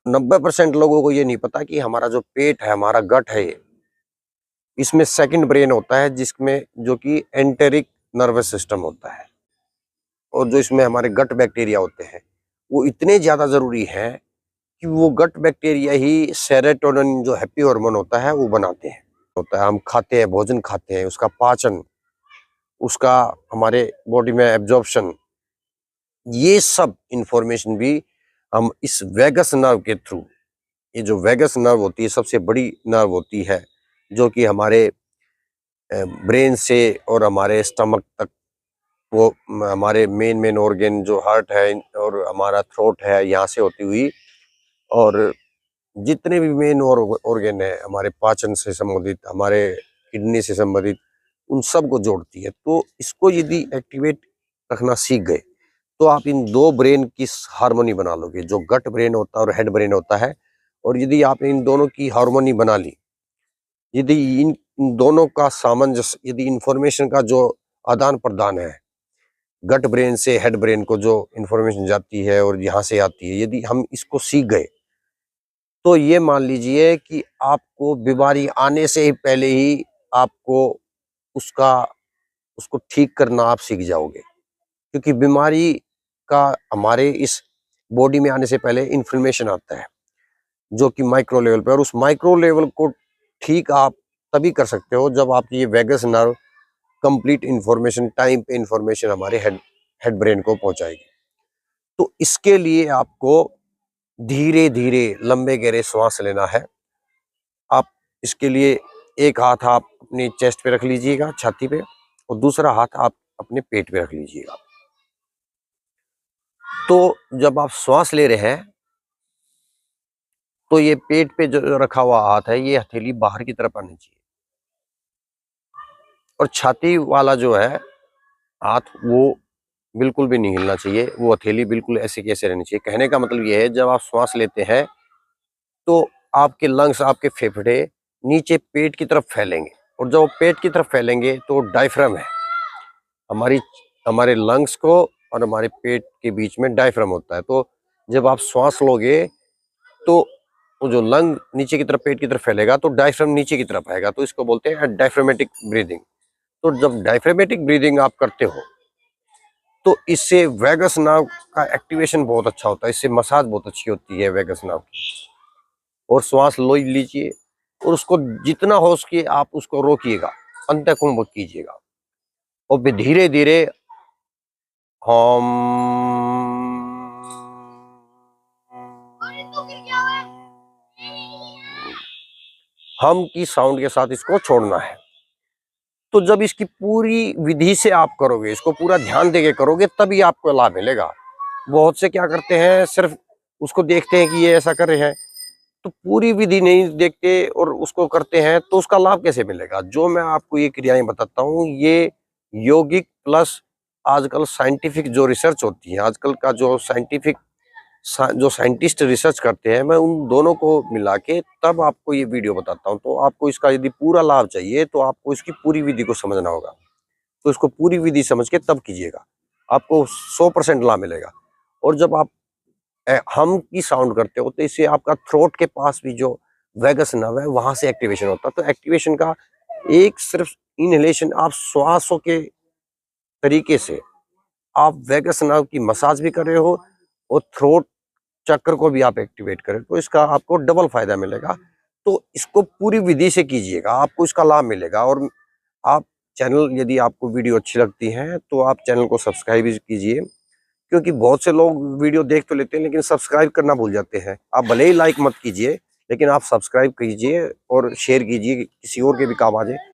90% लोगों को ये नहीं पता कि हमारा जो पेट है, हमारा गट है, इसमें सेकंड ब्रेन होता है, जिसमें जो कि एंटेरिक नर्वस सिस्टम होता है। और जो इसमें हमारे गट बैक्टीरिया होते हैं, वो इतने ज़्यादा ज़रूरी हैं कि वो गट बैक्टीरिया ही सेरोटोनिन जो हैप्पी हार्मोन होता है वो बनाते हैं। हम खाते हैं, भोजन खाते हैं, उसका पाचन, उसका हमारे बॉडी में एब्जॉर्प्शन, ये सब इंफॉर्मेशन भी हम इस वेगस नर्व के थ्रू, ये जो वेगस नर्व होती है सबसे बड़ी नर्व होती है, जो कि हमारे ब्रेन से और हमारे स्टमक तक, वो हमारे मेन ऑर्गन जो हार्ट है और हमारा थ्रोट है, यहाँ से होती हुई, और जितने भी मेन ऑर्गन है हमारे पाचन से संबंधित, हमारे किडनी से संबंधित, उन सब को जोड़ती है। तो इसको यदि एक्टिवेट रखना सीख गए तो आप इन दो ब्रेन की हार्मोनी बना लोगे, जो गट ब्रेन होता है और हेड ब्रेन होता है। और यदि आपने इन दोनों की हार्मोनी बना ली, यदि इन दोनों का सामंजस्य, यदि इंफॉर्मेशन का जो आदान प्रदान है, गट ब्रेन से हेड ब्रेन को जो इंफॉर्मेशन जाती है और यहाँ से आती है, यदि हम इसको सीख गए तो ये मान लीजिए कि आपको बीमारी आने से ही पहले ही आपको उसका उसको ठीक करना आप सीख जाओगे। क्योंकि बीमारी का हमारे इस बॉडी में आने से पहले इन्फ्लेमेशन आता है, जो कि माइक्रो लेवल पे, और उस माइक्रो लेवल को ठीक आप तभी कर सकते हो जब आपकी ये vagus nerve complete information, time पे इंफॉर्मेशन हमारे हेड हेड ब्रेन को पहुंचाएगी। तो इसके लिए आपको धीरे धीरे लंबे गहरे श्वास लेना है। आप इसके लिए एक हाथ आप अपनी चेस्ट पे रख लीजिएगा, छाती पे, और दूसरा हाथ आप अपने पेट पे रख लीजिएगा। तो जब आप श्वास ले रहे हैं तो ये पेट पे जो रखा हुआ हाथ है, ये हथेली बाहर की तरफ आनी चाहिए, और छाती वाला जो है हाथ, वो बिल्कुल भी नहीं हिलना चाहिए, वो हथेली बिल्कुल ऐसे कैसे रहनी चाहिए। कहने का मतलब ये है, जब आप श्वास लेते हैं तो आपके लंग्स, आपके फेफड़े नीचे पेट की तरफ फैलेंगे, और जब पेट की तरफ फैलेंगे तो डायफ्राम है, हमारी हमारे लंग्स को और हमारे पेट के बीच में डायफ्राम होता है। तो जब आप श्वास लोगे तो वो जो लंग नीचे की तरफ, पेट की तरफ फैलेगा, तो डायफ्राम नीचे की तरफ आएगा, तो इसको बोलते हैं डायफ्रामेटिक ब्रीदिंग। तो जब डायफ्रामेटिक ब्रीदिंग आप करते हो तो इससे वेगस नर्व का एक्टिवेशन बहुत अच्छा होता है, इससे मसाज बहुत अच्छी होती है वेगस नर्व की। और श्वास लो लीजिए, और उसको जितना हो सके आप उसको रोकिएगा, अंतःकुंभ मत कीजिएगा, और फिर धीरे धीरे हम की साउंड के साथ इसको छोड़ना है। तो जब इसकी पूरी विधि से आप करोगे, इसको पूरा ध्यान देके करोगे, तभी आपको लाभ मिलेगा। बहुत से क्या करते हैं, सिर्फ उसको देखते हैं कि ये ऐसा कर रहे हैं, तो पूरी विधि नहीं देखते और उसको करते हैं, तो उसका लाभ कैसे मिलेगा। जो मैं आपको ये क्रियाएं बताता हूँ, ये यौगिक प्लस आजकल साइंटिफिक जो रिसर्च होती है, आजकल का जो साइंटिफिक जो साइंटिस्ट रिसर्च करते हैं, मैं उन दोनों को मिला के तब आपको ये वीडियो बताता हूँ। तो आपको इसका यदि पूरा लाभ चाहिए तो आपको इसकी पूरी विधि को समझना होगा। तो इसको पूरी विधि समझ के तब कीजिएगा, आपको 100% लाभ मिलेगा। और जब आप हम की साउंड करते हो तो इससे आपका थ्रोट के पास भी जो वेगस नर्व है, वहां से एक्टिवेशन होता है। तो एक्टिवेशन का एक सिर्फ इनहेलेशन, आप श्वासों के तरीके से आप वेगस नर्व की मसाज भी कर रहे हो और थ्रोट चक्र को भी आप एक्टिवेट करें, तो इसका आपको डबल फायदा मिलेगा। तो इसको पूरी विधि से कीजिएगा, आपको इसका लाभ मिलेगा। और आप चैनल, यदि आपको वीडियो अच्छी लगती है तो आप चैनल को सब्सक्राइब भी कीजिए, क्योंकि बहुत से लोग वीडियो देख तो लेते हैं लेकिन सब्सक्राइब करना भूल जाते हैं। आप भले ही लाइक मत कीजिए, लेकिन आप सब्सक्राइब कीजिए और शेयर कीजिए, किसी और के भी काम आ जाए।